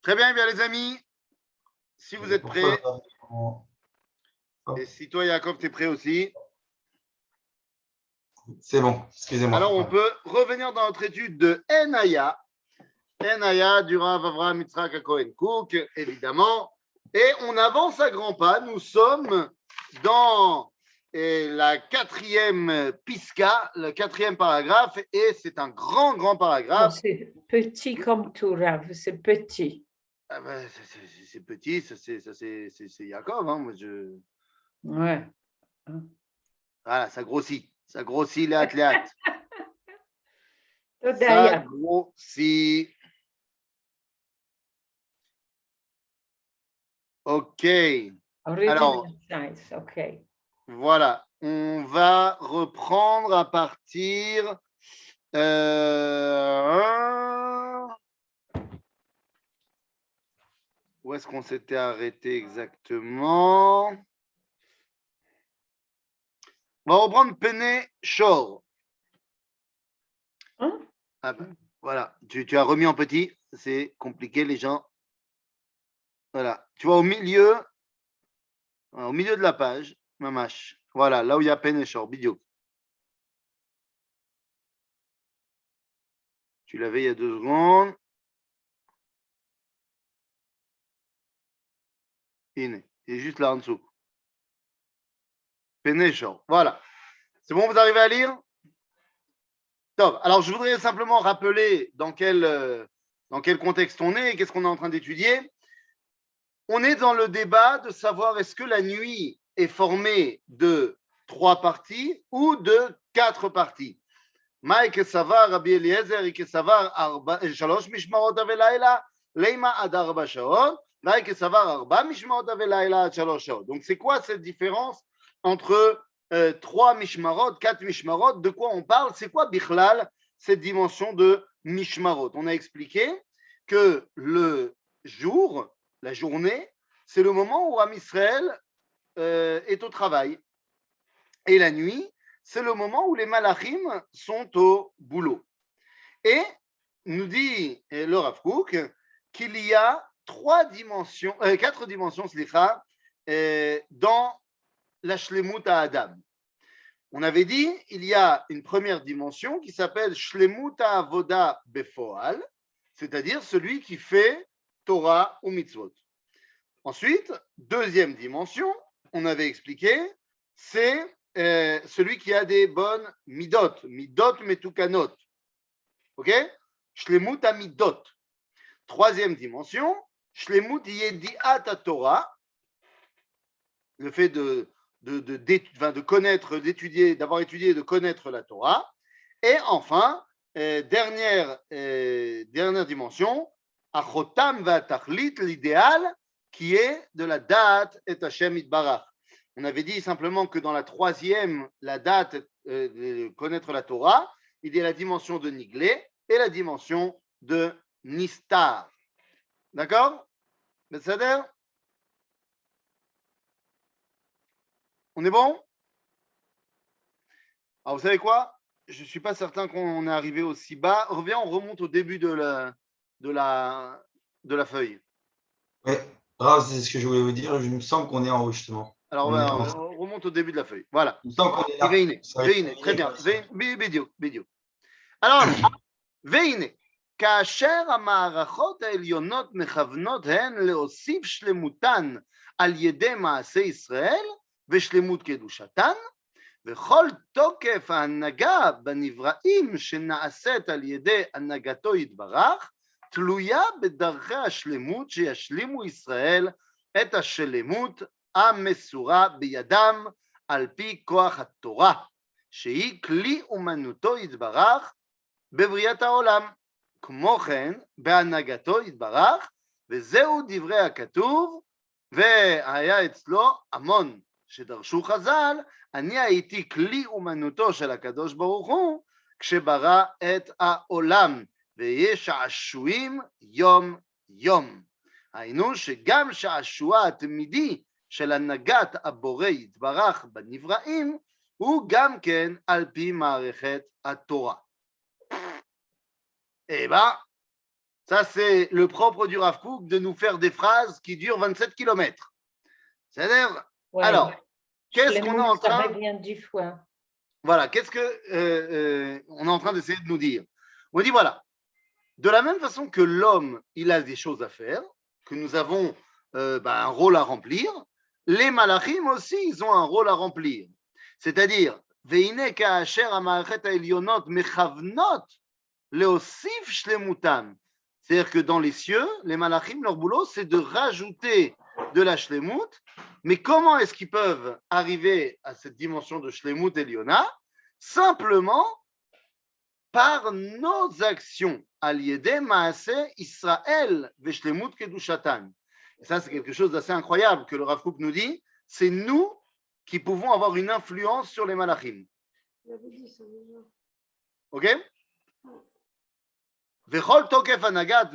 Très bien, eh bien les amis, si vous êtes prêts, et si toi Yaakov t'es prêt aussi, c'est bon, excusez-moi. alors on peut revenir dans notre étude de Enaya. Enaya du Rav Avraham Yitzhak Cohen Cook, évidemment. Et on avance à grands pas. Nous sommes dans la quatrième piska, le quatrième paragraphe, et c'est un grand paragraphe. C'est petit comme tout, Rav, c'est petit. Ah ben, c'est petit, ça c'est Yaakov. Hein, moi Ouais. Voilà, ça grossit les athlètes. תודה, Ça יעקב. grossit. Ok. Alors, Original size, ok. voilà, on va reprendre à partir. Où est-ce qu'on s'était arrêté exactement? On va reprendre Pene Shor. Hein? Ah ben, voilà, tu as remis en petit, c'est compliqué les gens. Voilà, tu vois au milieu de la page, mamash. Voilà, là où il y a Pene Shor, Bidio. Tu l'avais il y a 2 secondes. Il est juste là en dessous. Pene Shor. Voilà. C'est bon, vous arrivez à lire? Top. Alors, je voudrais simplement rappeler dans quel contexte on est et qu'est-ce qu'on est en train d'étudier. On est dans le débat de savoir est-ce que la nuit est formée de 3 parties ou de 4 parties. מאי כסבר רבי אליעזר היא כסבר 3 משמרות ולילה, לימה עד 4 שעות, מאי כסבר 4 משמרות ולילה עד 3 שעות. Donc, c'est quoi cette différence entre 3 mishmarot, 4 mishmarot? De quoi on parle? C'est quoi, bichlal, cette dimension de mishmarot? On a expliqué que le jour, la journée, c'est le moment où Am Israël est au travail. Et la nuit, c'est le moment où les malachim sont au boulot. Et nous dit le Rav Kook qu'il y a 4 dimensions dans la Shlemut Adam. On avait dit il y a une première dimension qui s'appelle Shlemut Avoda Befoal, c'est-à-dire celui qui fait Torah ou Mitzvot. Ensuite, deuxième dimension, on avait expliqué, c'est celui qui a des bonnes midot metukanot. Ok? Shlemut midot. Troisième dimension, Shlemut yediat Torah, le fait de connaître, d'étudier, d'avoir étudié et de connaître la Torah. Et enfin, dernière dimension, Achotam va'tachlit, l'idéal, qui est de la date et Hashem Itbarach. On avait dit simplement que dans la troisième, la date, connaître la Torah, il y a la dimension de Niglé et la dimension de Nistar. D'accord? Besséder? On est bon? Alors, vous savez quoi? Je ne suis pas certain qu'on est arrivé aussi bas. Reviens, on remonte au début de la feuille. Oui, c'est ce que je voulais vous dire. Il me semble qu'on est en haut, justement. Alors, on remonte au début de la feuille. Voilà. Il me semble qu'on est là. Veine, très bien. Bidio. Alors, veine. כאשר המערכות העליונות מכוונות הן להוסיף שלמותן על ידי מעשה ישראל ושלמות קדושתן, וכל תוקף ההנהגה בנבראים שנעשית על ידי הנהגתו יתברך, תלויה בדרכי השלמות שישלימו ישראל את השלמות המסורה בידם על פי כוח התורה, שהיא כלי אומנותו יתברך בבריאת העולם. כמו כן, בהנהגתו יתברך, וזהו דברי הכתוב, והיה אצלו המון שדרשו חז"ל, אני הייתי כלי אומנותו של הקדוש ברוך הוא, כשברא את העולם, ויהיה שעשועים יום יום. היינו שגם שעשוע התמידי של הנהגת הבורא יתברך בנבראים, הוא גם כן על פי מערכת התורה. Eh bien, Ça, c'est le propre du Rav Kook de nous faire des phrases qui durent 27 kilomètres. C'est-à-dire, Ouais. alors, qu'est-ce qu'on est en Ça train... revient 10 fois. Voilà, qu'est-ce que on est en train d'essayer de nous dire? On dit, voilà, de la même façon que l'homme, il a des choses à faire, que nous avons un rôle à remplir, les malachim aussi, ils ont un rôle à remplir. C'est-à-dire, veine ka'asher ha'ma'achet ha'elyonot mechavnot leosif shlemutam. C'est-à-dire que dans les cieux, les malachim, leur boulot, c'est de rajouter de la shlemut. Mais comment est-ce qu'ils peuvent arriver à cette dimension de shlemut Eliona? Simplement par nos actions. Al-Yedeh Maaseh Israël Veshlemut Kedushatan. Et ça, c'est quelque chose d'assez incroyable que le Rav Kook nous dit. C'est nous qui pouvons avoir une influence sur les malachim. Ok? וכל תוקף הנהגת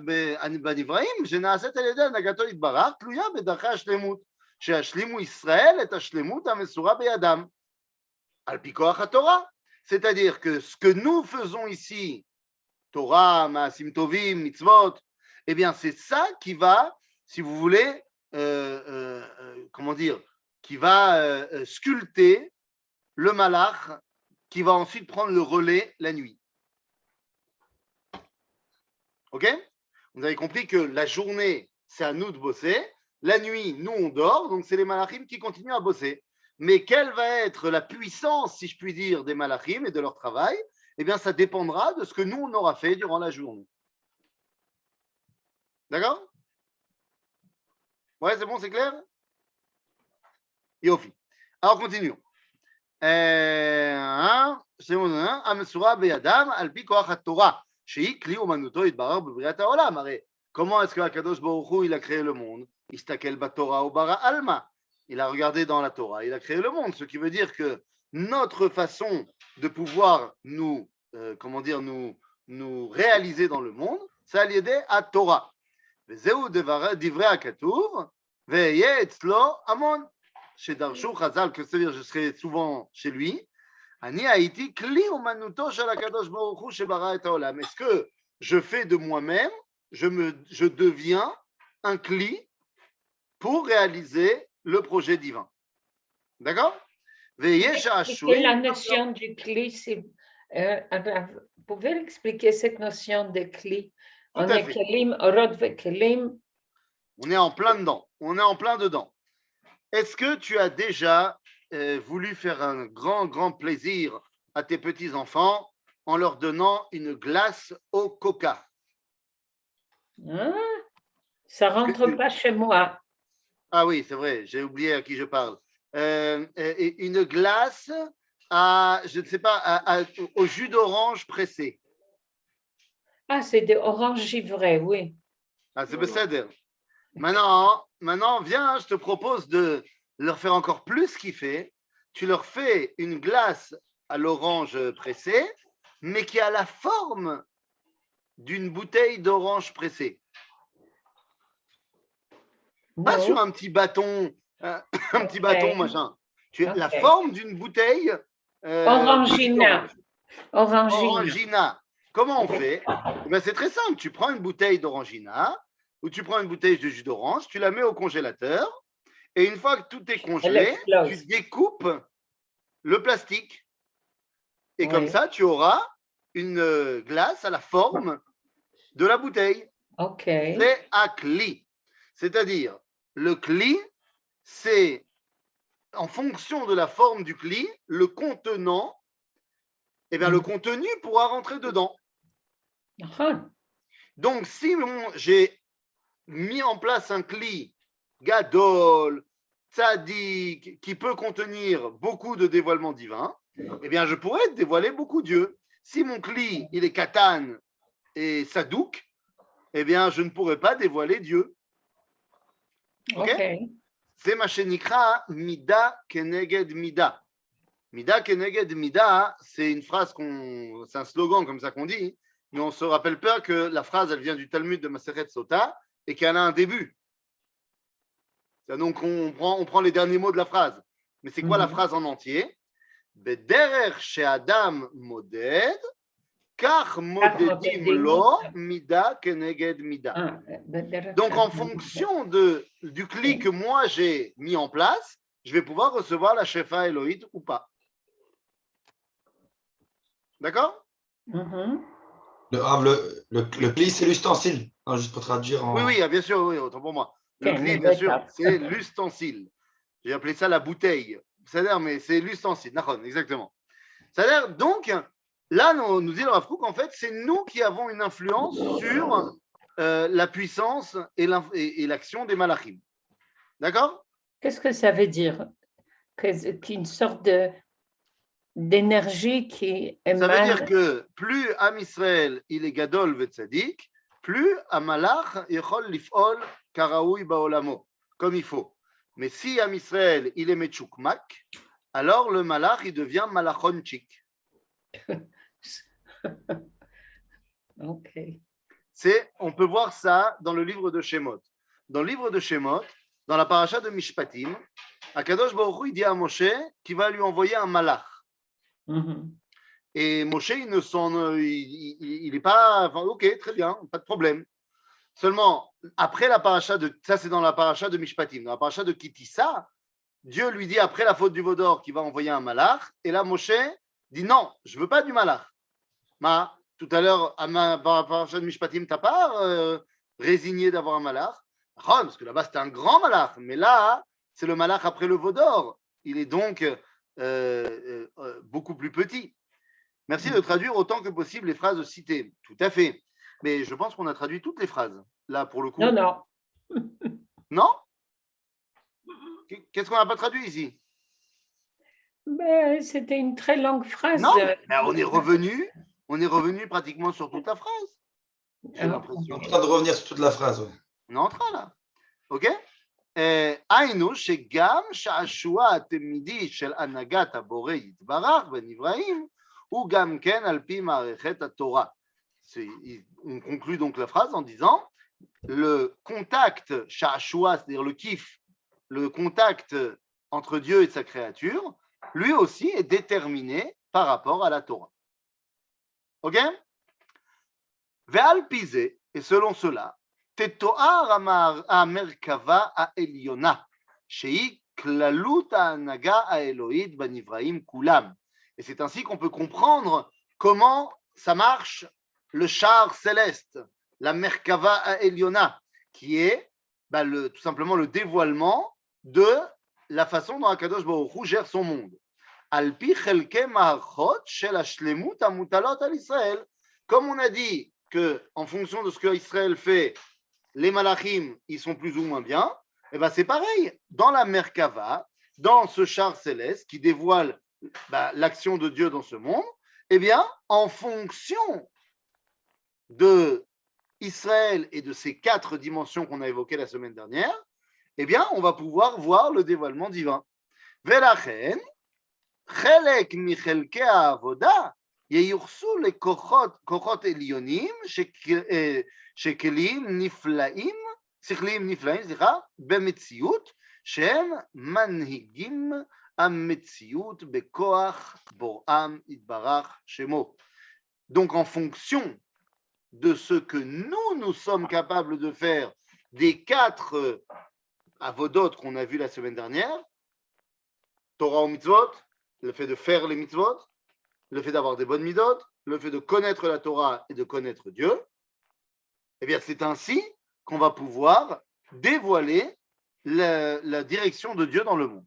בנבראים שנעשית על ידי הנהגתו יתברך תלויה בדרכי השלמות שישלימו ישראל את השלמות המסורה בידם על פי כוח התורה. C'est-à-dire que ce que nous faisons ici, Torah, Maasim Tovim, Mitzvot, eh bien c'est ça qui va, si vous voulez, comment dire, qui va sculpter le malach qui va ensuite prendre le relais la nuit. Ok? Vous avez compris que la journée, c'est à nous de bosser. La nuit, nous, on dort. Donc, c'est les malachim qui continuent à bosser. Mais quelle va être la puissance, si je puis dire, des malachim et de leur travail? Eh bien, ça dépendra de ce que nous, on aura fait durant la journée. D'accord? Ouais, c'est bon, c'est clair? Yofi. Alors, continuons. Amesura beyadam alpi koach haTorah. Comment est-ce que Akadosh Baruch Hu, il a créé le monde? Istakel baTorah ou bara alma. Il a regardé dans la Torah, il a créé le monde, ce qui veut dire que notre façon de pouvoir nous, nous réaliser dans le monde, c'est à l'aider à Torah. Vezeu divrei hakatuv, ve'yeh etzlo amon. Chez Darshu Chazal, que c'est-à-dire je serai souvent chez lui. Est-ce que je fais de moi-même, je deviens un cli pour réaliser le projet divin? D'accord? La notion du cli, vous pouvez expliquer cette notion de cli? On est kelim, orod ve kelim. On est en plein dedans. On est en plein dedans. Est-ce que tu as déjà voulu faire un grand plaisir à tes petits-enfants en leur donnant une glace au coca? Ah, ça ne rentre pas chez moi. Ah oui, c'est vrai, j'ai oublié à qui je parle. Une glace à, je ne sais pas, au jus d'orange pressé. Ah, c'est de orange givré, oui. Ah, c'est besséder. Maintenant, viens, je te propose de leur faire encore plus kiffer. Tu leur fais une glace à l'orange pressée, mais qui a la forme d'une bouteille d'orange pressée. Pas sur un petit bâton, bâton, machin. La forme d'une bouteille. Orangina. Orangina. Comment on fait? C'est très simple. Tu prends une bouteille d'orangina ou tu prends une bouteille de jus d'orange, tu la mets au congélateur et une fois que tout est congelé, tu découpes le plastique. Et comme ça, tu auras une glace à la forme de la bouteille. Ok. C'est un cli. C'est-à-dire, le cli, c'est en fonction de la forme du cli, le contenant, eh bien, le contenu pourra rentrer dedans. Donc, si j'ai mis en place un cli gadol, tzaddik, qui peut contenir beaucoup de dévoilements divins, eh bien, je pourrais dévoiler beaucoup Dieu. Si mon cli, il est katan et sadouk, eh bien, je ne pourrais pas dévoiler Dieu. Ok? C'est ma shenikra mida keneged mida. Mida keneged mida, c'est une phrase c'est un slogan comme ça qu'on dit, mais on se rappelle pas que la phrase, elle vient du Talmud de Masechet Sota et qu'elle a un début. Donc, on prend les derniers mots de la phrase. Mais c'est quoi la phrase en entier? Bederer she'adam moded כך מודדים לו מידה כנגד מידה. Donc en fonction du cli que moi j'ai mis en place, je vais pouvoir recevoir la shefa Elohit ou pas. D'accord? Le pli, c'est l'ustensile. Non, juste pour traduire en... Oui, bien sûr, oui, autant pour moi. Le cli, bien sûr, c'est l'ustensile. J'ai appelé ça la bouteille. C'est-à-dire, mais c'est l'ustensile. Exactement. C'est-à-dire, donc, là, nous dit le Rav Kook, en fait, c'est nous qui avons une influence sur la puissance et l'action des malachim. D'accord? Qu'est-ce que ça veut dire? Qu'une sorte d'énergie qui émane. Ça veut dire que plus Am Israël il est gadol vetzadik, plus Amalach yechol lif'ol karaoui baolamo, comme il faut. Mais si Am Israël il est metchoukmak, alors le malach il devient malachonchik. Ok. On peut voir ça dans le livre de Shemot. Dans le livre de Shemot, dans la paracha de Mishpatim, Akadosh Baruch Hu il dit à Moshe qu'il va lui envoyer un malach. Et Moshe, il n'est pas. Enfin, ok, très bien, pas de problème. Seulement, après la paracha ça c'est dans la paracha de Mishpatim, dans la paracha de Kitissa, Dieu lui dit après la faute du Vaudor qu'il va envoyer un malach. Et là, Moshe dit non, je ne veux pas du malach. Tout à l'heure, à la paracha de Mishpatim, tu n'as pas résigné d'avoir un malach. Parce que là-bas, c'était un grand malach. Mais là, c'est le malach après le Vaudor. Il est donc beaucoup plus petit. Merci de traduire autant que possible les phrases citées. Tout à fait. Mais je pense qu'on a traduit toutes les phrases, là, pour le coup. Non. Non? Qu'est-ce qu'on n'a pas traduit ici? C'était une très longue phrase. Non, on est revenu pratiquement sur toute la phrase. J'ai l'impression. On est en train de revenir sur toute la phrase. Ouais. On est en train, là. OK? היינו שגם שעשוע התלמידי של הנהגת הבורא יתברך בנבראים הוא גם כן על פי מערכת התורה. On conclut donc la phrase en disant le contact שעשוע, c'est-à-dire le kiff, le contact entre Dieu et sa créature, lui aussi est déterminé par rapport à la Torah. Ok? Ve'al pizé, et selon cela, תתואר המרכבה העליונה, שהיא כללות ההנהגה האלוהית בנבראים כולם. Et c'est ainsi qu'on peut comprendre comment ça marche le char céleste, la Merkava Eliona, qui est tout simplement le dévoilement de la façon dont Akadosh Baruch Hu gère son monde. Al pi chelke ma'achot shel hashlemut hamutalot al Israël. Comme on a dit qu'en fonction de ce que Israël fait, les malachim, ils sont plus ou moins bien, et c'est pareil. Dans la Merkava, dans ce char céleste qui dévoile l'action de Dieu dans ce monde, eh bien, en fonction de Israël et de ces 4 dimensions qu'on a évoquées la semaine dernière, eh bien, on va pouvoir voir le dévoilement divin. Velachen, chelek michelke ha'avoda ייוחסו לכוחות עליונים שכלים נפלאים, שכליים נפלאים, במציאות שהם מנהיגים המציאות בכוח בוראם יתברך שמו. Donc en fonction de ce que nous sommes capables de faire des 4 avodot qu'on a vu la semaine dernière, Torah ou mitzvot, le fait de faire les mitzvot, le fait d'avoir des bonnes midot, le fait de connaître la Torah et de connaître Dieu, eh bien c'est ainsi qu'on va pouvoir dévoiler la direction de Dieu dans le monde.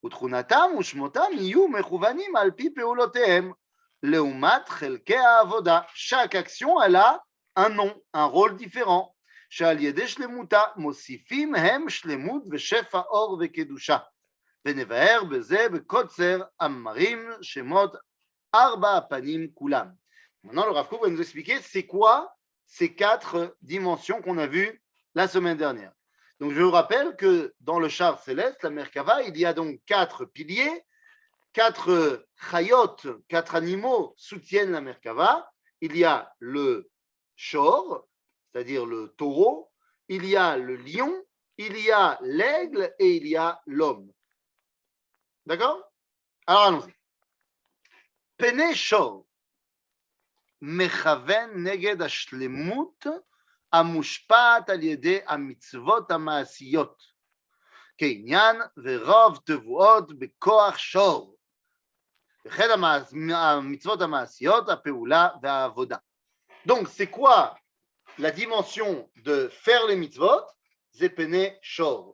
Utrunatam ushmotam iyu mechuvanim al pi peolotehem leumat chelke ha'avoda. Chaque action, elle a un nom, un rôle différent. She'al yedei shlemuta mosifim hem shlemut veshefa or vekedusha venevaer beze bekotzer amarim shemot Arba Panim Kulam. Maintenant, le Rav Kook va nous expliquer c'est quoi ces 4 dimensions qu'on a vues la semaine dernière. Donc, je vous rappelle que dans le char céleste, la Merkava, il y a donc 4 piliers, 4 chayot, 4 animaux soutiennent la Merkava. Il y a le shor, c'est-à-dire le taureau, il y a le lion, il y a l'aigle et il y a l'homme. D'accord? Alors, allons-y. Pene Shor. מכוון נגד השלמות המושפעת על ידי המצוות המעשיות, כעניין ורוב תבואות בכוח שור, וכן המצוות המעשיות, הפעולה והעבודה. Donc, c'est quoi la dimension de faire les mitzvot? C'est pene shor.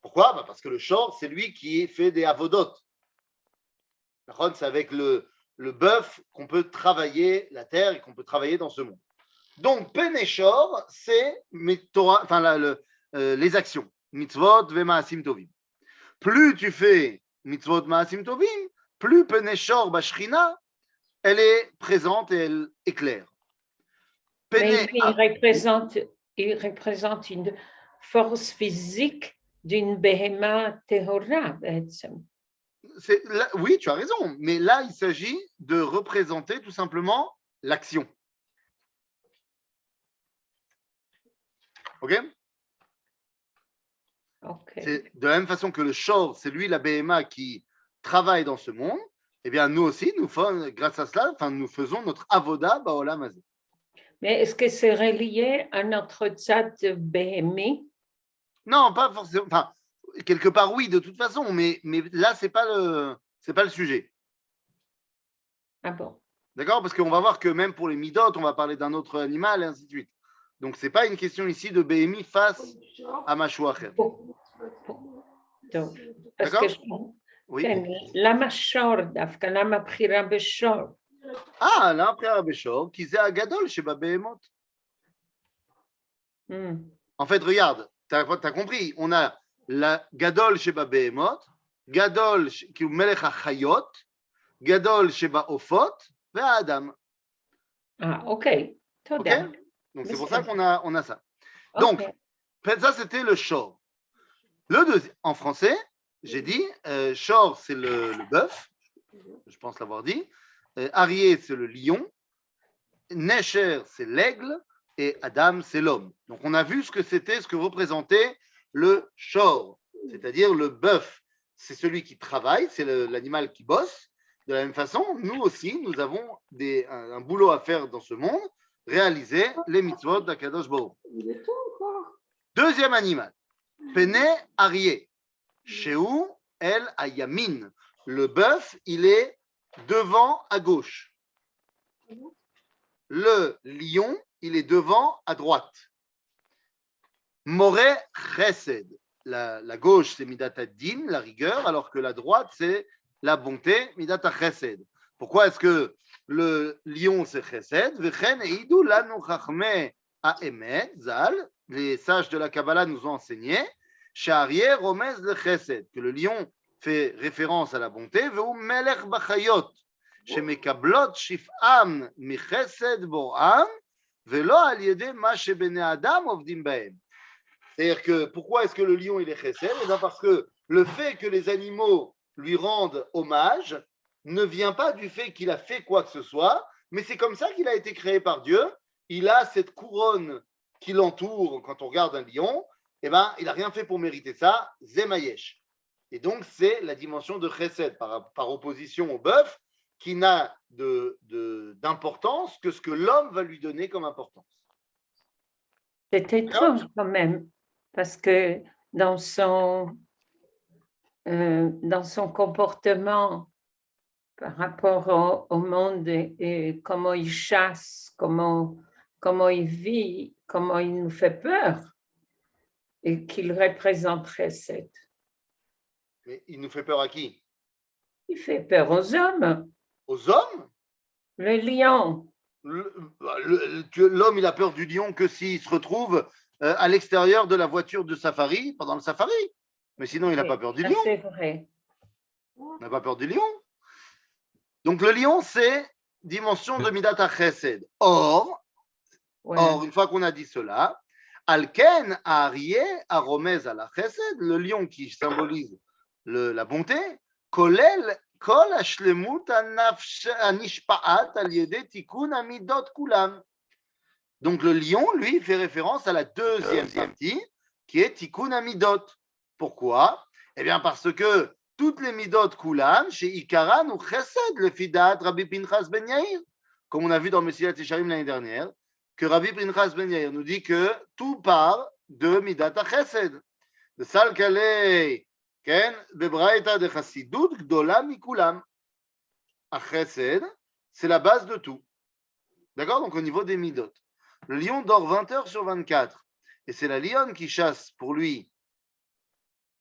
Pourquoi? Parce que le shor, c'est lui qui fait des avodot. C'est avec le bœuf qu'on peut travailler la terre et qu'on peut travailler dans ce monde. Donc, pene shor, c'est les actions. Mitzvot ve ma'asim tovim. Plus tu fais mitzvot ma'asim tovim, plus pene shor b'shrina, elle est présente et elle éclaire. Mais il représente une force physique d'une Behema Tehora. Oui, tu as raison, mais là, il s'agit de représenter tout simplement l'action. Ok? C'est de la même façon que le shor, c'est lui, la Behema, qui travaille dans ce monde, eh bien, nous aussi, grâce à cela, nous faisons notre avoda ba'olam hazeh. Mais est-ce que c'est relié à notre tzad béhémi? Non, pas forcément. Enfin, quelque part, oui, de toute façon, mais là, c'est pas le sujet. Ah bon? D'accord? Parce qu'on va voir que même pour les midot, on va parler d'un autre animal, et ainsi de suite. Donc, c'est pas une question ici de béhémi face à mashouacher. D'accord? Oui. Lama shor, dafka lama bchira beshor. Ah, là, après Rabeshor, qui c'est Agadol chez Babéhemot. En fait, regarde, tu as compris, on a la Gadol chez Babéhemot, Gadol qui est Melech HaChayot, Gadol chez Baofot, et Adam. Ah, ok. Okay? Donc, c'est pour ça qu'on a ça. Donc, ça, c'était le Shor. Le deuxième, en français, j'ai dit, Shor, c'est le bœuf, je pense l'avoir dit. Arié, c'est le lion, Nesher, c'est l'aigle, et Adam, c'est l'homme. Donc, on a vu ce que représentait le shor, c'est-à-dire le bœuf. C'est celui qui travaille, c'est l'animal qui bosse. De la même façon, nous aussi, nous avons un boulot à faire dans ce monde, réaliser les mitzvot d'Akadosh Baruch. Deuxième animal, Pene Arié, Shehu El Ayamin. Le bœuf, il est devant à gauche. Le lion, il est devant à droite. Moré chesed. La gauche, c'est midat ad-din, la rigueur, alors que la droite, c'est la bonté, midat chesed. Pourquoi est-ce que le lion, c'est chesed? Vechen eidou lanu chachmei ha'emet zal. Les sages de la Kabbalah nous ont enseigné sha'aryeh romez le chesed, que le lion fait référence à la bonté, והוא מלך בחיות, שמקבלות שפעם מחסד בוראם, ולא על ידי מה שבני אדם עובדים בהם. C'est-à-dire que, pourquoi est-ce que le lion il est chesed? Eh bien parce que le fait que les animaux lui rendent hommage ne vient pas du fait qu'il a fait quoi que ce soit, mais c'est comme ça qu'il a été créé par Dieu. Il a cette couronne qui l'entoure quand on regarde un lion, eh ben, il n'a rien fait pour mériter ça, zemayesh. Et donc, c'est la dimension de chesed, par opposition au bœuf, qui n'a d'importance que ce que l'homme va lui donner comme importance. C'est étrange quand même, parce que dans son comportement par rapport au monde et comment il chasse, comment il vit, comment il nous fait peur, et qu'il représente chesed. Mais il nous fait peur à qui? Il fait peur aux hommes. Aux hommes? Le lion. L'homme, il a peur du lion que s'il se retrouve à l'extérieur de la voiture de safari, pendant le safari. Mais sinon, il n'a pas peur du lion. C'est vrai. Il n'a pas peur du lion. Donc, le lion, c'est dimension de Midat HaChesed. Or, une fois qu'on a dit cela, Alken Arié Aromez ala Chesed, le lion qui symbolise la bonté, Kolel Kol Hashlemut Anishpa'at al Yede Tikkun Amidot Kulam. Donc le lion, lui, fait référence à la deuxième partie qui est Tikkun Amidot. Pourquoi? Eh bien parce que toutes les Midot Kulam, chez Ikaran ou Chesed, le Fidat Rabbi Pinchas Ben Yair, comme on a vu dans Messilat Yesharim l'année dernière, que Rabbi Pinchas Ben Yair nous dit que tout part de Midat HaChesed. De Sal Kalei, Ken, Bebraïta de Chassidut, Gdola Mikulam. HaChesed, c'est la base de tout. D'accord? Donc au niveau des Midot. Le lion dort 20 heures sur 24. Et c'est la lionne qui chasse pour lui.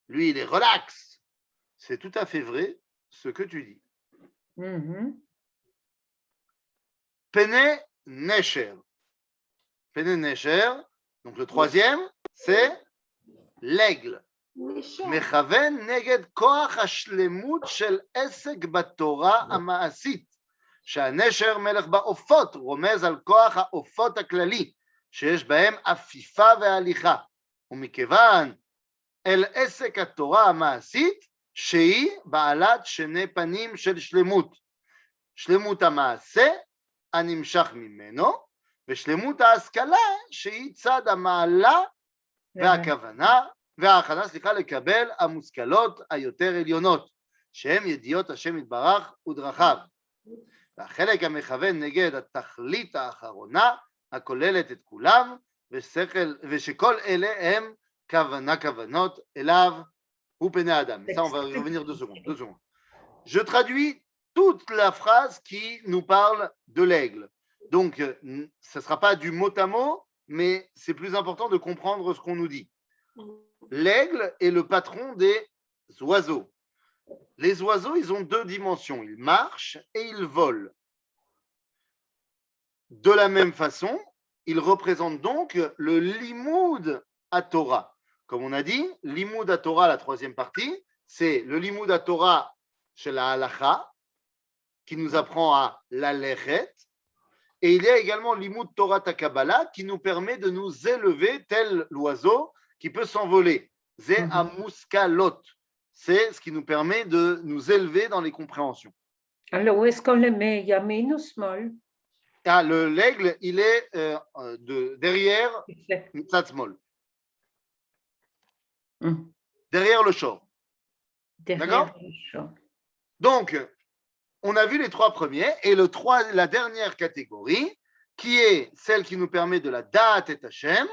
Lui, il est relax. C'est tout à fait vrai ce que tu dis. Pene Nesher. Pene Nesher. Donc le troisième, c'est l'aigle. מכוון נגד כוח השלמות של עסק בתורה המעשית, שהנשר מלך בעופות רומז על כוח העופות הכללי, שיש בהם עפיפה והליכה, ומכיוון אל עסק התורה המעשית, שהיא בעלת שני פנים של שלמות, שלמות המעשה הנמשך ממנו, ושלמות ההשכלה שהיא צד המעלה והכוונה, וההכנה, לקבל המושכלות היותר עליונות, שהם ידיעות השם יתברך ודרכיו. והחלק המכוון נגד התכלית האחרונה, הכוללת את כולם, ושכל אלה הם כוונות אליו הוא פני אדם. Ça, on va revenir 2 secondes. Je traduis toute la phrase qui nous parle de l'aigle. Donc, ce ne sera pas du mot à mot, mais c'est plus important de comprendre ce qu'on nous dit. L'aigle est le patron des oiseaux. Les oiseaux, ils ont 2 dimensions. Ils marchent et ils volent. De la même façon, ils représentent donc le limoud à Torah. Comme on a dit, limoud à Torah, la 3e partie, c'est le limoud à Torah chez la halacha, qui nous apprend à la lechet. Et il y a également limoud Torah Takabala, qui nous permet de nous élever tel l'oiseau qui peut s'envoler. C'est amuskalot. C'est ce qui nous permet de nous élever dans les compréhensions. Alors, où est-ce qu'on le met? Yamin ou small? Ah, l'aigle, il est derrière Mitzat Small. Derrière le shor. D'accord? Donc, on a vu les 3 premiers et la dernière catégorie, qui est celle qui nous permet de la da'at et Hashem,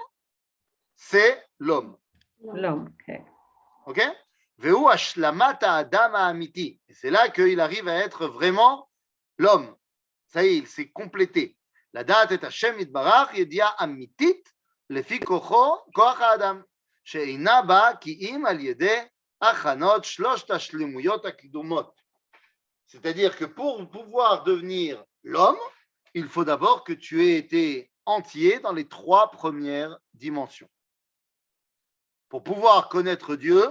c'est l'homme. L'homme, ok. Ok? Vehu ashlamat ha'adam ha'amiti. Et c'est là qu'il arrive à être vraiment l'homme. Ça y est, il s'est complété. La da'at et Hashem yitbarach yedia amitit lefi kocho koach ha'adam she'ina ba ki'im al yedeh achanot shlosh tashlimuyot hakidumot. C'est-à-dire que pour pouvoir devenir l'homme, il faut d'abord que tu aies été entier dans les 3 premières dimensions. Pour pouvoir connaître Dieu,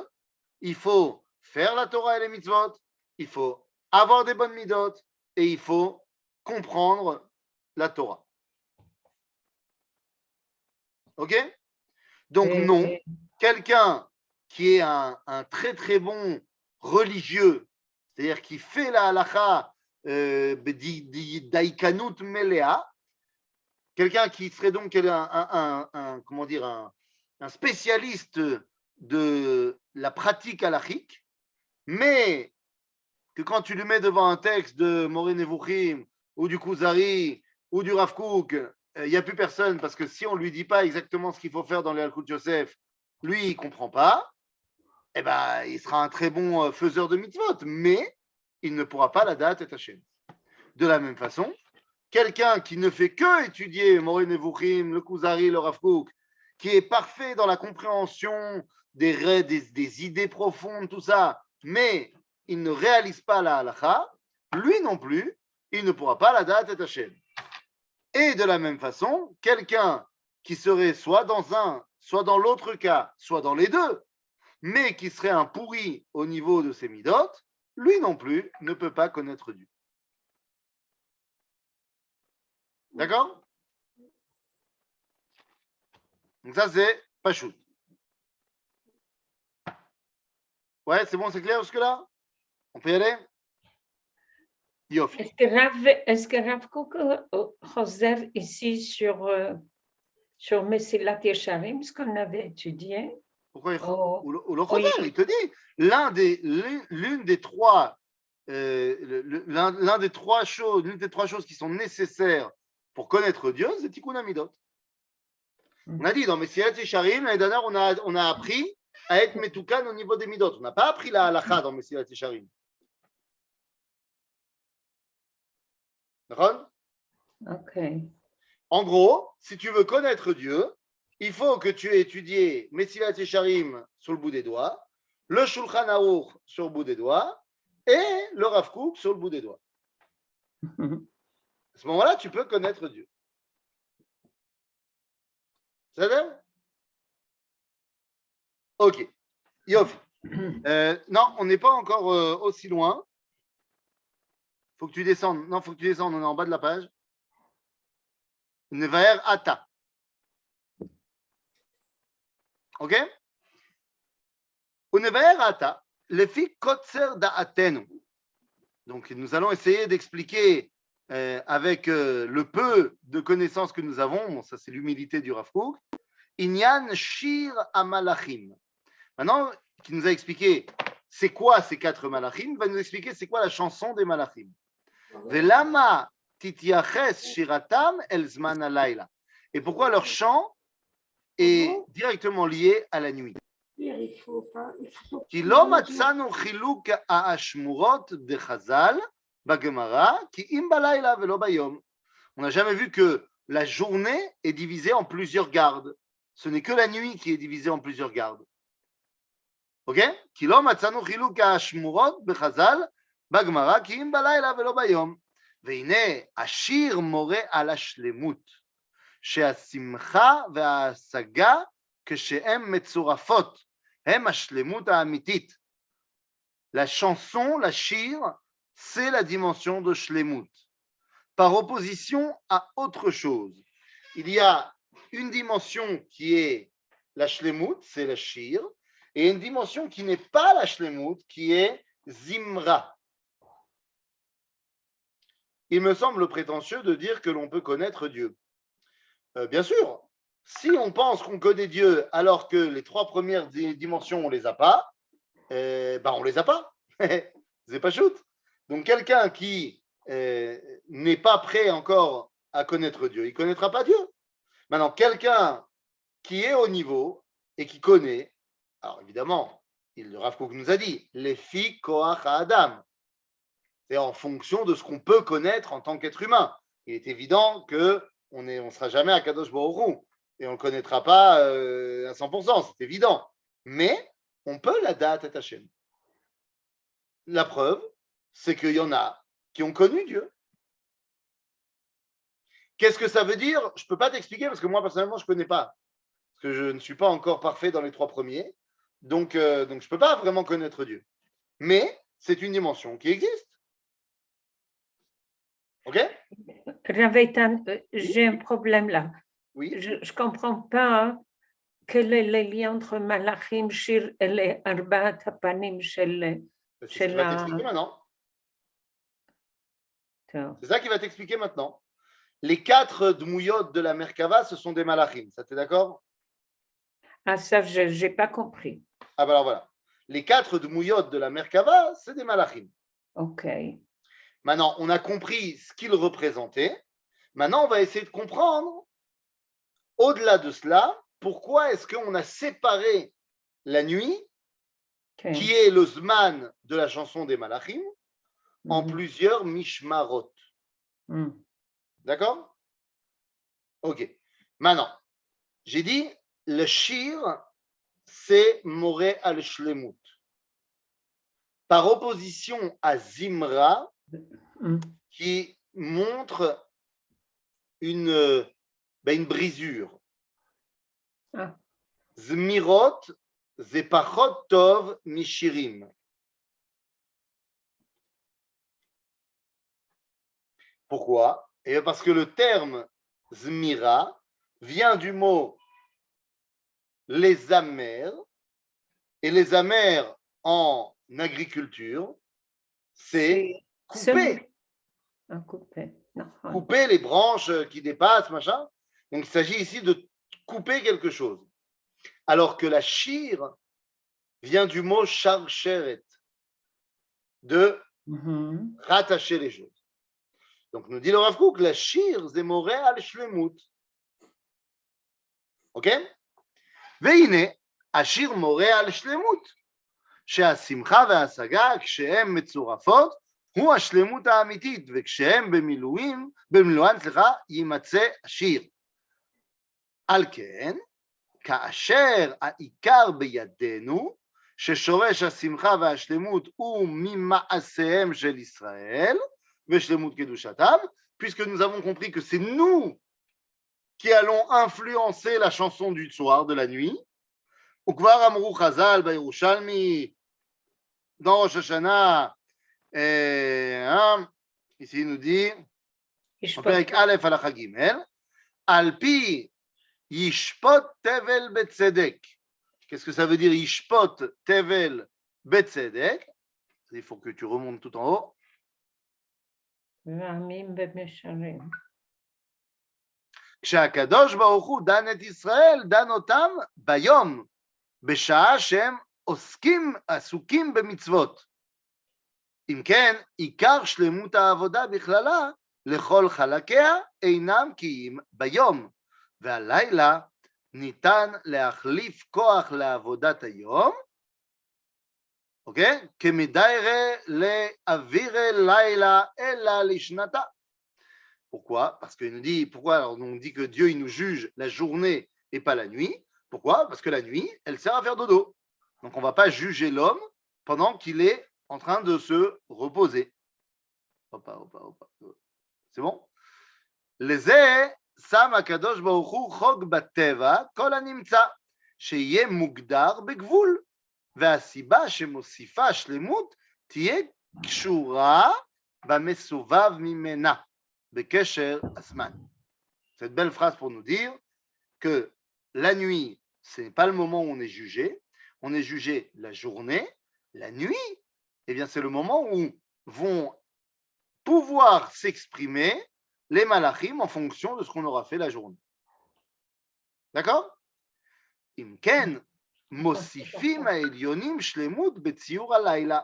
il faut faire la Torah et les mitzvot, il faut avoir des bonnes midot et il faut comprendre la Torah. Ok? Donc non, quelqu'un qui est un très très bon religieux, c'est-à-dire qui fait la halacha d'aikanut melea, quelqu'un qui serait donc un spécialiste de la pratique halachique, mais que quand tu lui mets devant un texte de Moreh Nevuchim ou du Kuzari ou du Rav Kook, il n'y a plus personne, parce que si on ne lui dit pas exactement ce qu'il faut faire dans les Halkut Yosef, lui, il ne comprend pas, eh ben, il sera un très bon faiseur de mitzvot, mais il ne pourra pas la date et Hashem. De la même façon, quelqu'un qui ne fait que étudier Moreh Nevuchim, le Kuzari, le Rav Kook, qui est parfait dans la compréhension des idées profondes, tout ça, mais il ne réalise pas la halacha, lui non plus, il ne pourra pas la date et Hashem. Et de la même façon, quelqu'un qui serait soit dans un, soit dans l'autre cas, soit dans les deux, mais qui serait un pourri au niveau de ses midot, lui non plus ne peut pas connaître Dieu. D'accord? Donc ça, c'est Pachout. Ouais, c'est bon, c'est clair jusque-là? On peut y aller? Yofi. Est-ce que Rav Kook réserve ici sur Mesilat Yesharim, ce qu'on avait étudié? Pourquoi il te dit l'une des 3 l'une des trois choses qui sont nécessaires pour connaître Dieu, c'est Tikkun Amidot. On a dit dans Messilat Yesharim, l'année dernière, on a appris à être Metukan au niveau des Midot. On n'a pas appris la halakha dans Messilat Yesharim. D'accord? Ok. En gros, si tu veux connaître Dieu, il faut que tu aies étudié Messilat Yesharim sur le bout des doigts, le Shulchan Aruch sur le bout des doigts et le Rav Kook sur le bout des doigts. À ce moment-là, tu peux connaître Dieu. Ça va? Ok. Yof. Non, on n'est pas encore aussi loin. Faut que tu descendes. Non, faut que tu descendes. On est en bas de la page. Nevaer Ata. Ok? Nevaer Ata. Lefi Kotser Da'atenu. Donc, nous allons essayer d'expliquer avec le peu de connaissances que nous avons. Bon, ça, c'est l'humilité du Rav Kook. Inyan Shir Amalachim. Maintenant, qui nous a expliqué c'est quoi ces 4 malachim, va nous expliquer c'est quoi la chanson des malachim. Velama titiaches shiratam el zman alayla. Et pourquoi leur chant est directement lié à la nuit. Ki lo matzanu chiluk ha'ashmurot de Chazal bagemara ki im balayla velo bayom. On n'a jamais vu que la journée est divisée en plusieurs gardes. Ce n'est que la nuit qui est divisée en plusieurs gardes. Ok? כי לא מצאנו חילוק השמורות בחז"ל בגמרא כי אם בלילה ולא ביום. והנה השיר מורה על השלמות, שהשמחה וההשגה כשהן מצורפות, הם השלמות האמיתית. La chanson, la shir, c'est la dimension de shlemut. Par opposition à autre chose. Il y a une dimension qui est la shlemut, c'est la shir, et une dimension qui n'est pas la shlemut, qui est zimra. Il me semble prétentieux de dire que l'on peut connaître Dieu. Bien sûr, si on pense qu'on connaît Dieu alors que les 3 premières dimensions, on ne les a pas, ben on ne les a pas. C'est pas shoot. Donc quelqu'un qui n'est pas prêt encore à connaître Dieu, il ne connaîtra pas Dieu. Maintenant, quelqu'un qui est au niveau et qui connaît, alors évidemment, le Rav Kook nous a dit, les fi koach Adam. C'est en fonction de ce qu'on peut connaître en tant qu'être humain. Il est évident qu'on ne sera jamais à Kadosh Baruch Hu et on ne le connaîtra pas à 100%, c'est évident. Mais on peut la date et Hashem. La preuve, c'est qu'il y en a qui ont connu Dieu. Qu'est-ce que ça veut dire? Je ne peux pas t'expliquer parce que moi, personnellement, je ne connais pas. Parce que je ne suis pas encore parfait dans les 3 premiers. Donc je ne peux pas vraiment connaître Dieu. Mais c'est une dimension qui existe. Ok? Raveitan, j'ai un problème là. Oui. Je ne comprends pas quel est le lien entre Malachim, Shir et les Arbaat Hapanim chez C'est ce qui va t'expliquer maintenant. C'est ça qui va t'expliquer maintenant. Les 4 dmouyot de la Merkava, ce sont des Malachim. Ça, t'es d'accord? Ah, ça, je n'ai pas compris. Ah, ben alors voilà. Les 4 dmouyot de la Merkava, c'est des Malachim. Ok. Maintenant, on a compris ce qu'ils représentaient. Maintenant, on va essayer de comprendre, au-delà de cela, pourquoi est-ce qu'on a séparé la nuit, qui est le Zman de la chanson des Malachim, en plusieurs Mishmarot. D'accord? Ok. Maintenant, j'ai dit, le Shir, c'est Moré al-Shlemut. Par opposition à Zimra, qui montre une brisure. Zmirot, Zepachot Tov Mishirim. Pourquoi? Et parce que le terme Zmira vient du mot les amers, et les amers en agriculture, c'est couper. Couper les branches qui dépassent, machin. Donc il s'agit ici de couper quelque chose. Alors que la shir vient du mot charcheret, de Mhm. rattacher les choses. Donc, nous dit le Rav Kook, la shir, c'est moré al shlemut. Ok? והנה, השיר מורה על שלמות, שהשמחה וההשגה, כשהן מצורפות, הוא השלמות האמיתית, וכשהם במילואן, יימצא השיר. על כן, כאשר העיקר בידינו, ששורש השמחה והשלמות הוא ממעשיהם של ישראל, ושלמות קדושתם, puisque nous avons compris que c'est nous qui allons influencer la chanson du soir, de la nuit, וכבר אמרו חז"ל בירושלמי, dans Rosh Hashanah, ici il nous dit, en פרק א' הלכה ג', על פי ישפוט תבל בצדק. Qu'est-ce que ça veut dire ישפוט תבל בצדק? Il faut que tu remontes tout en haut. ועמים במישרים. כשהקדוש ברוך הוא דן את ישראל, דן אותם ביום, בשעה שהם עסוקים במצוות. אם כן, עיקר שלמות העבודה בכללה, לכל חלקיה אינם קיים ביום, והלילה ניתן להחליף כוח לעבודת היום, אוקיי? כמדיירה לאווירי לילה אלא לשנתה. Pourquoi? Parce qu'il nous dit, pourquoi? Alors on dit que Dieu il nous juge la journée et pas la nuit. Pourquoi? Parce que la nuit, elle sert à faire dodo. Donc on ne va pas juger l'homme pendant qu'il est en train de se reposer. C'est bon? לזה שם הקדוש ברוך הוא חוק בטבע כל הנמצא, שיהיה מוגדר בגבול, והסיבה שמוסיפה שלמות תהיה קשורה במסובב ממנה, בקשר הזמן. Cette belle phrase pour nous dire que la nuit, ce n'est pas le moment où on est jugé la journée. La nuit, eh bien, c'est le moment où vont pouvoir s'exprimer les malachim en fonction de ce qu'on aura fait la journée. D'accord? אם כן, מוסיפים העליונים שלמות בציור הלילה,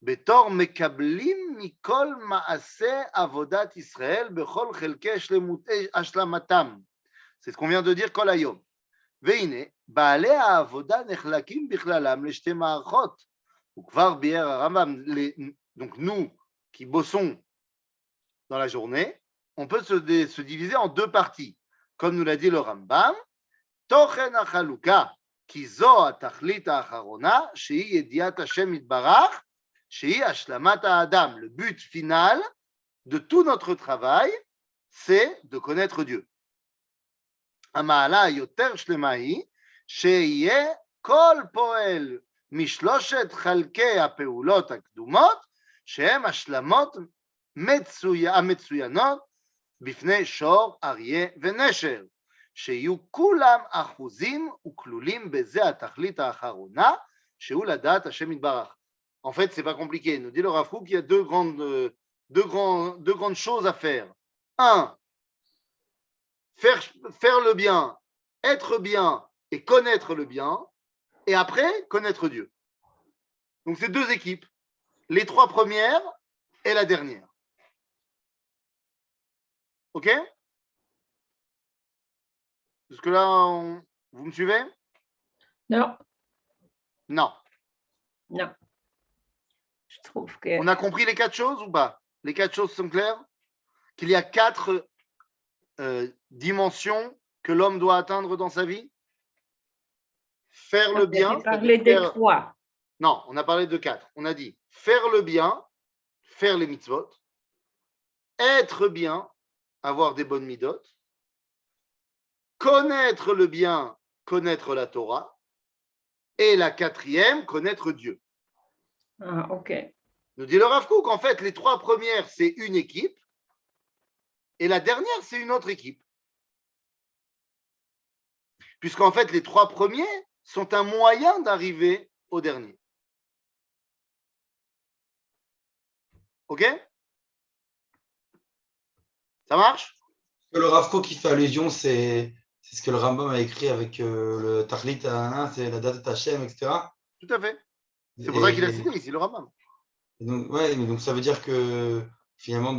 בתור מקבלים מכל מעשה עבודת ישראל בכל חלקי השלמתם. C'est ce qu'on vient de dire כל היום. והנה, בעלי העבודה נחלקים בכללם לשתי מערכות. וכבר ביאר הרמב"ם, donc nous qui bossons dans la journée, on peut se diviser en deux parties. Comme nous l'a dit le Rambam, תוכן החלוקה, כי זו התכלית האחרונה, שהיא ידיעת השם יתברך, שהיא השלמת האדם. Le but final de tout notre travail, c'est de connaître Dieu. המעלה היותר שלמה היא, שיהיה כל פועל משלושת חלקי הפעולות הקדומות, שהן השלמות המצוינות בפני שור, אריה ונשר, שיהיו כולם אחוזים וכלולים בזה התכלית האחרונה, שהוא לדעת השם יתברך. En fait, c'est pas compliqué. Nous dit le Rav Kook qu'il y a deux grandes choses à faire. Un, faire le bien, être bien et connaître le bien, et après, connaître Dieu. Donc, c'est deux équipes. Les trois premières et la dernière. OK? Jusque-là, vous me suivez? Non. Non. Non. Je trouve que... On a compris les quatre choses ou pas? Les quatre choses sont claires? Qu'il y a quatre dimensions que l'homme doit atteindre dans sa vie? Faire le bien. On a parlé des trois. Non, on a parlé de quatre. On a dit faire le bien, faire les mitzvot, être bien, avoir des bonnes midot, connaître le bien, connaître la Torah, et la quatrième, connaître Dieu. Ah, ok. Nous dit le Rav Kook, en fait, les trois premières, c'est une équipe, et la dernière, c'est une autre équipe. Puisqu'en fait, les trois premiers sont un moyen d'arriver au dernier. Ok? Ça marche? Le Rav Kook qui fait allusion, c'est ce que le Rambam a écrit avec le Tachlit, c'est la date Hashem, etc. Tout à fait. C'est pour ça qu'il a cité ici le Rambam. Et donc, ouais, mais donc ça veut dire que finalement,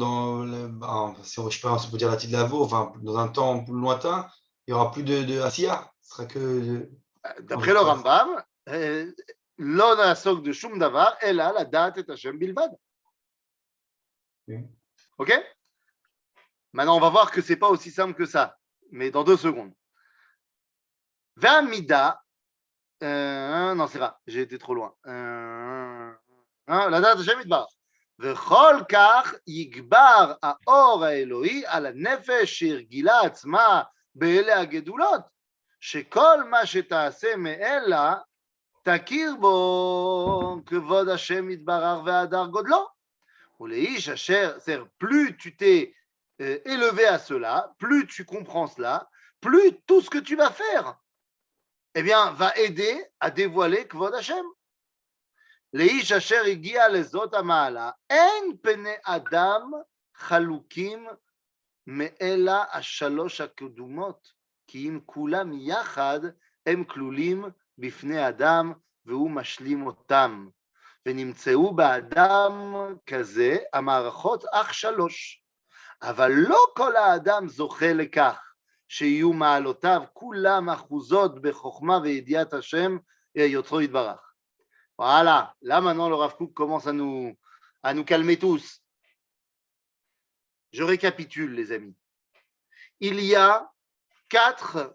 si on, je sais pas, on peut dire la petite lavo, enfin, dans un temps plus lointain, il y aura plus de Asiya. Ce sera que. D'après le Rambam, לא נעסוק בשום דבר, אלא לדעת את השם בלבד. Ok? Maintenant, on va voir que ce n'est pas aussi simple que ça, mais dans 2 secondes. V'amida, non, c'est pas, j'ai été trop loin. לדעת השם יתברך. וכל כך יגבר האור האלוהי על הנפש שהרגילה עצמה באלה הגדולות, שכל מה שתעשה מאלה תכיר בו כבוד השם יתברך והדר גודלו. ולאיש אשר, c'est-à-dire plus tu t'es élevé à cela, plus tu comprends cela, plus tout ce que tu vas faire, eh bien, va aider à dévoiler כבוד השם. לאיש אשר הגיע לזאת המעלה, אין פני אדם חלוקים מאלה השלוש הקדומות, כי אם כולם יחד, הם כלולים בפני אדם, והוא משלים אותם. ונמצאו באדם כזה המערכות אך 3. אבל לא כל האדם זוכה לכך, שיהיו מעלותיו כולם אחוזות בחוכמה וידיעת השם יוצרו יתברך. Voilà, là maintenant le Rav Kook commence à nous calmer tous. Je récapitule les amis. Il y a 4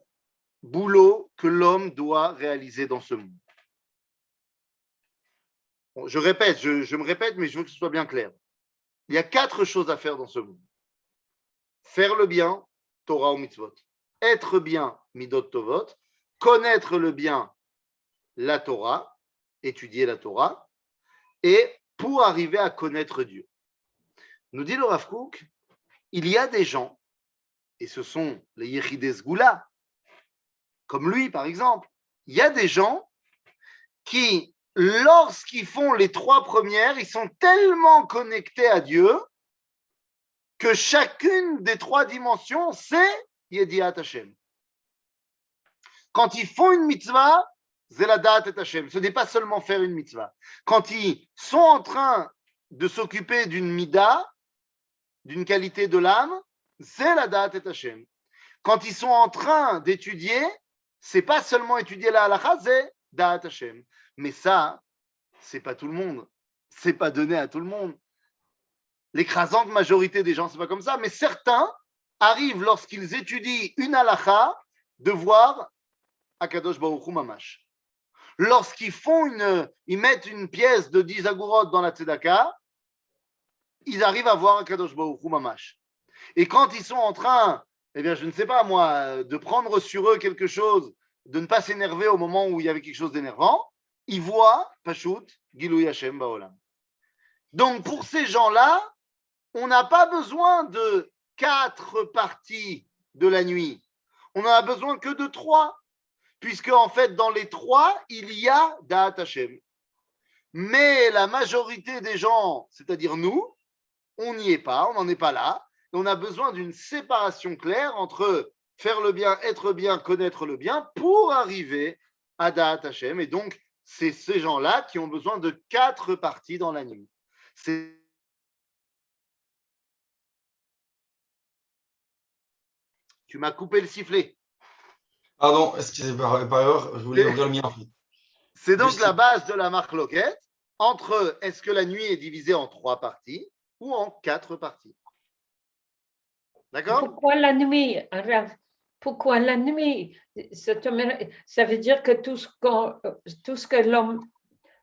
boulots que l'homme doit réaliser dans ce monde. Bon, je répète, je me répète, mais je veux que ce soit bien clair. Il y a 4 choses à faire dans ce monde. Faire le bien, Torah ou mitzvot. Être bien, midot tovot. Connaître le bien, la Torah. Étudier la Torah, et pour arriver à connaître Dieu. Nous dit le Rav Kook, il y a des gens, et ce sont les Yechidei Sgula, comme lui par exemple, il y a des gens qui, lorsqu'ils font les 3 premières, ils sont tellement connectés à Dieu que chacune des 3 dimensions, c'est Yediat Hashem. Quand ils font une mitzvah, Zeladat et Hashem. Ce n'est pas seulement faire une mitzvah. Quand ils sont en train de s'occuper d'une mida, d'une qualité de l'âme, Zeladat et Hashem. Quand ils sont en train d'étudier, c'est pas seulement étudier la halakha, c'est Da'at Hashem. Mais ça, c'est pas tout le monde. C'est pas donné à tout le monde. L'écrasante majorité des gens, c'est pas comme ça. Mais certains arrivent, lorsqu'ils étudient une halakha, de voir Akadosh Baruch Hu Mamash. Lorsqu'ils ils mettent une pièce de 10 agourotes dans la tzedaka, ils arrivent à voir Akadosh Baruch Hu Mamash. Et quand ils sont en train, eh bien, je ne sais pas moi, de prendre sur eux quelque chose, de ne pas s'énerver au moment où il y avait quelque chose d'énervant, ils voient, Pashut, Gilui Hashem Baolam. Donc, pour ces gens-là, on n'a pas besoin de 4 parties de la nuit. On n'en a besoin que de 3. Puisque en fait, dans les 3, il y a Da'at Hashem. Mais la majorité des gens, c'est-à-dire nous, on n'y est pas, on n'en est pas là. Et on a besoin d'une séparation claire entre faire le bien, être bien, connaître le bien, pour arriver à Da'at Hashem. Et donc, c'est ces gens-là qui ont besoin de 4 parties dans la nuit. Tu m'as coupé le sifflet. Pardon, excusez-moi, par erreur, je voulais ouvrir le mien en fait. C'est donc la base de la marloquette entre est-ce que la nuit est divisée en 3 parties ou en 4 parties. D'accord? Pourquoi la nuit, Rav? Pourquoi la nuit? Ça veut dire que tout ce que l'homme...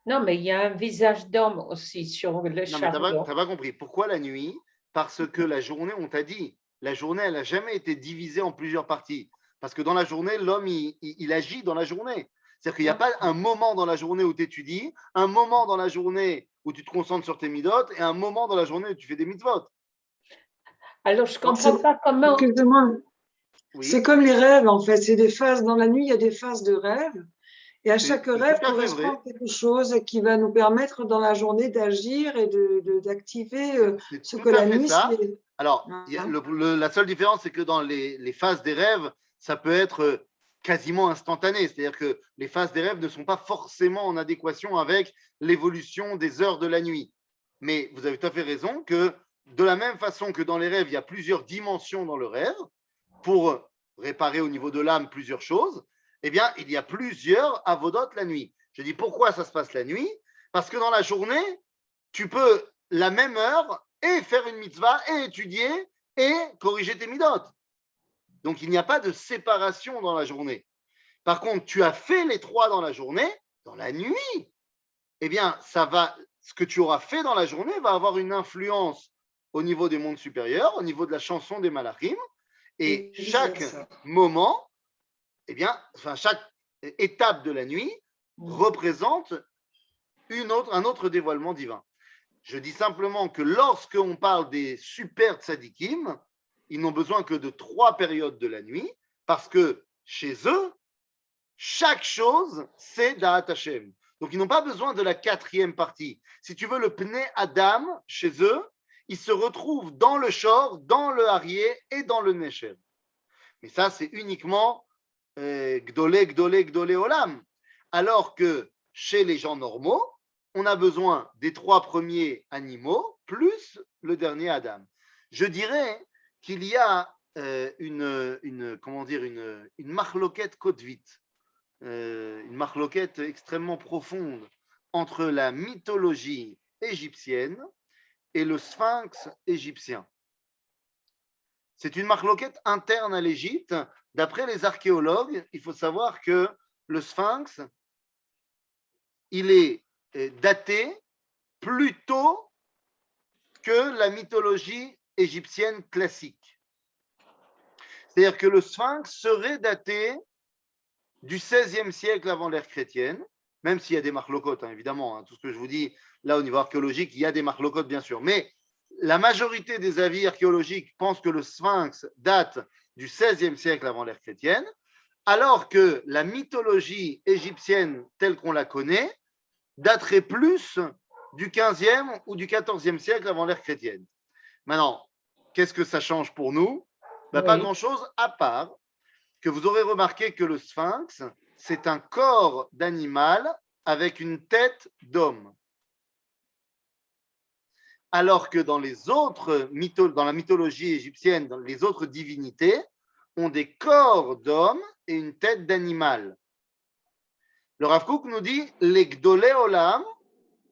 Non, mais il y a un visage d'homme aussi sur le chariot. Non, mais tu n'as pas compris. Pourquoi la nuit? Parce que la journée, on t'a dit, la journée, elle n'a jamais été divisée en plusieurs parties. Parce que dans la journée, l'homme, il agit dans la journée. C'est-à-dire qu'il n'y a pas un moment dans la journée où tu étudies, un moment dans la journée où tu te concentres sur tes midot et un moment dans la journée où tu fais des mitzvot. Alors, je ne comprends pas comment... Excusez-moi. Oui. C'est comme les rêves, en fait. C'est des phases dans la nuit, il y a des phases de rêve. Et à chaque rêve correspond quelque chose qui va nous permettre dans la journée d'agir et d'activer ce que la nuit... Alors, la seule différence, c'est que dans les phases des rêves, ça peut être quasiment instantané. C'est-à-dire que les phases des rêves ne sont pas forcément en adéquation avec l'évolution des heures de la nuit. Mais vous avez tout à fait raison que de la même façon que dans les rêves, il y a plusieurs dimensions dans le rêve, pour réparer au niveau de l'âme plusieurs choses, eh bien, il y a plusieurs avodot la nuit. Je dis pourquoi ça se passe la nuit? Parce que dans la journée, tu peux la même heure et faire une mitzvah et étudier et corriger tes midot. Donc, il n'y a pas de séparation dans la journée. Par contre, tu as fait les trois dans la journée, dans la nuit, eh bien, ce que tu auras fait dans la journée va avoir une influence au niveau des mondes supérieurs, au niveau de la chanson des malachim, et chaque moment, eh bien, chaque étape de la nuit représente un autre dévoilement divin. Je dis simplement que lorsqu'on parle des super tzadikim, ils n'ont besoin que de 3 périodes de la nuit, parce que chez eux, chaque chose, c'est Da'at Hashem. Donc, ils n'ont pas besoin de la 4e partie. Si tu veux, le Pnei Adam, chez eux, il se retrouve dans le Shor, dans le Arié et dans le Nesher. Mais ça, c'est uniquement Gdolé Olam. Alors que chez les gens normaux, on a besoin des 3 premiers animaux plus le dernier Adam. Je dirais qu'il y a une marloquette kotvite, une marloquette extrêmement profonde entre la mythologie égyptienne et le sphinx égyptien. C'est une marloquette interne à l'Égypte. D'après les archéologues, il faut savoir que le sphinx, il est daté plus tôt que la mythologie égyptienne classique. C'est-à-dire que le sphinx serait daté du XVIe siècle avant l'ère chrétienne, même s'il y a des marlocotes, évidemment, tout ce que je vous dis, là au niveau archéologique, il y a des marlocotes bien sûr, mais la majorité des avis archéologiques pensent que le sphinx date du XVIe siècle avant l'ère chrétienne, alors que la mythologie égyptienne telle qu'on la connaît daterait plus du XVe ou du XIVe siècle avant l'ère chrétienne. Maintenant, qu'est-ce que ça change pour nous? Pas grand-chose, à part que vous aurez remarqué que le sphinx, c'est un corps d'animal avec une tête d'homme. Alors que dans la mythologie égyptienne, dans les autres divinités, ont des corps d'homme et une tête d'animal. Le Rav Kook nous dit, les Gdolé Olam,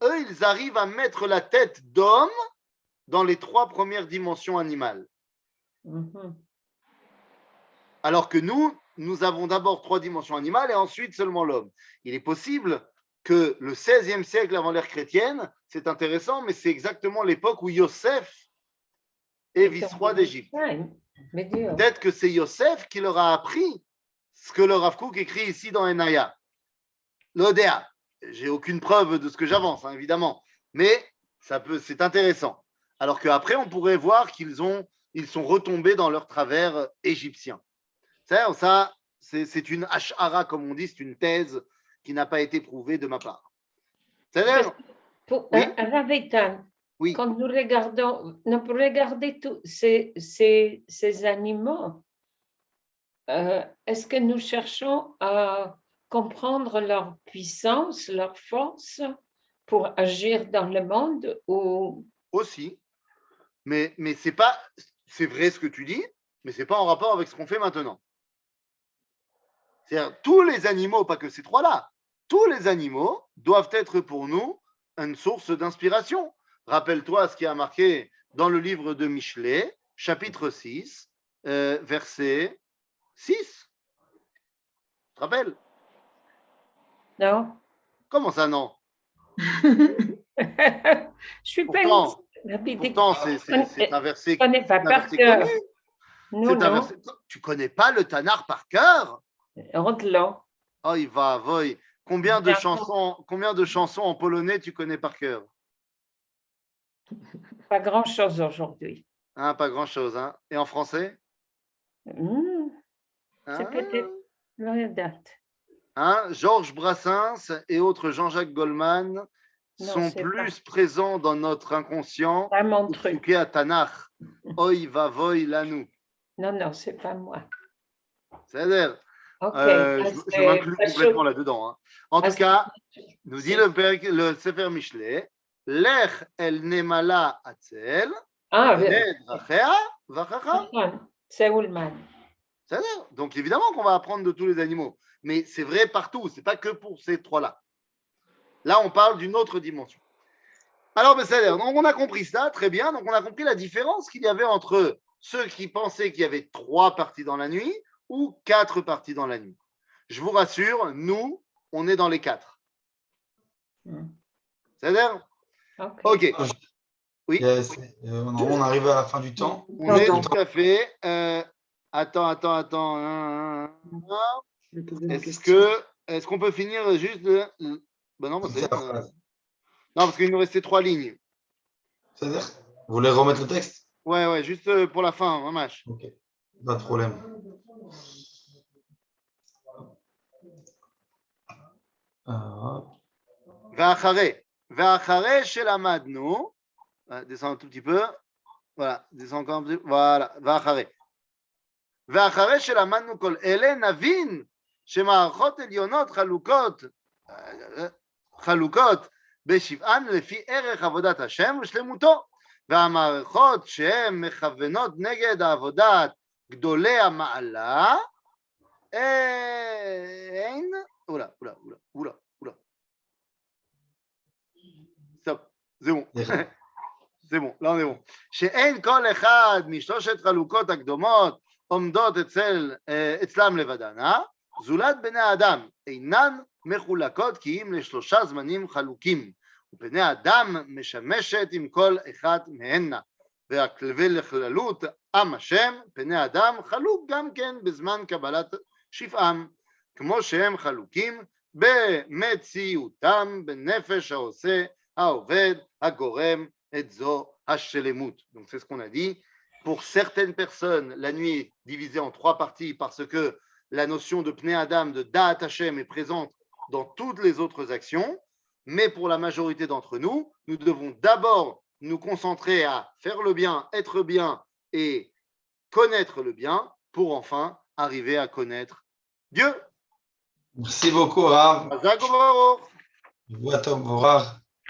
eux, ils arrivent à mettre la tête d'homme dans les 3 premières dimensions animales. Alors que nous avons d'abord 3 dimensions animales et ensuite seulement l'homme. Il est possible que le XVIe siècle avant l'ère chrétienne, c'est intéressant, mais c'est exactement l'époque où Yosef est vice-roi d'Égypte. Peut-être que c'est Yosef qui leur a appris ce que le Rav Kook écrit ici dans Enaya. L'Odéa. J'ai aucune preuve de ce que j'avance, évidemment, mais c'est intéressant. Alors qu'après, on pourrait voir qu'ils sont retombés dans leur travers égyptien. Ça, c'est une ash'ara, comme on dit, c'est une thèse qui n'a pas été prouvée de ma part. Rav Eitan, oui. Quand nous regardons tous ces animaux, est-ce que nous cherchons à comprendre leur puissance, leur force pour agir dans le monde ou... Aussi, mais c'est vrai ce que tu dis, mais c'est pas en rapport avec ce qu'on fait maintenant. C'est-à-dire, tous les animaux, pas que ces 3-là, tous les animaux doivent être pour nous une source d'inspiration. Rappelle-toi ce qui a marqué dans le livre de Michelet, chapitre 6, verset 6. Tu te rappelles? Non. Comment ça, non? Je suis pourtant, c'est un verset connu. Tu connais pas le Tanar par cœur? Oh, il va, voy. Combien de chansons en polonais tu connais par cœur? Pas grand-chose aujourd'hui. Pas grand-chose, Et en français? C'est peut-être la date. Georges Brassens et autres Jean-Jacques Goldman sont plus présents dans notre inconscient que à Tanakh. Oi va voy lanou. Non, c'est pas moi. C'est-à-dire, je m'inclus complètement là-dedans. En tout cas, nous dit le Sefer Michelet, Lech el nemala atzel, Ah, drachea vachacha. c'est Ullman. C'est-à-dire, donc évidemment qu'on va apprendre de tous les animaux, mais c'est vrai partout, c'est pas que pour ces trois-là. Là, on parle d'une autre dimension. Alors, c'est-à-dire, donc on a compris ça, très bien, donc on a compris la différence qu'il y avait entre ceux qui pensaient qu'il y avait 3 parties dans la nuit ou 4 parties dans la nuit. Je vous rassure, nous, on est dans les 4. C'est-à-dire? Ok. Oui. On arrive à la fin du temps. On est tout à fait. Attends. Est-ce qu'on peut finir juste non, parce qu'il nous restait 3 lignes. C'est-à-dire? Vous voulez remettre le texte? Ouais, juste pour la fin, mamash. Ok, pas de problème. V'achare shelamadnu. Descends un tout petit peu. Voilà, descends encore un petit peu. Voilà, v'achare. V'achare shelamadnu kol ele navin shema'achot elionot chalukot בשבען לפי ערך עבודת השם ושלמותו, והמערכות שהן מכוונות נגד עבודת גדולי המעלה אין, אולה. סטופ, זה bon, là on est bon. שאין כל אחד משלושת חלוקות הקדומות עומדות אצלם לבדנה, זולת בני האדם אינן מחולקות כי אם לשלושה זמנים חלוקים, ובני האדם משמשת עם כל אחד מהנה, ולכללות עם השם, בני האדם חלוק גם כן בזמן קבלת שפעם, כמו שהם חלוקים במציאותם, בנפש העושה, העובד, הגורם, את זו השלמות. Donc c'est ce qu'on a dit. Pour certaines personnes, la nuit est divisée en 3 parties parce que la notion de Pnei Adam, de Da'at Hashem est présente dans toutes les autres actions, mais pour la majorité d'entre nous, nous devons d'abord nous concentrer à faire le bien, être bien et connaître le bien pour enfin arriver à connaître Dieu. Merci beaucoup, Rav. Mazal Tov. Bonne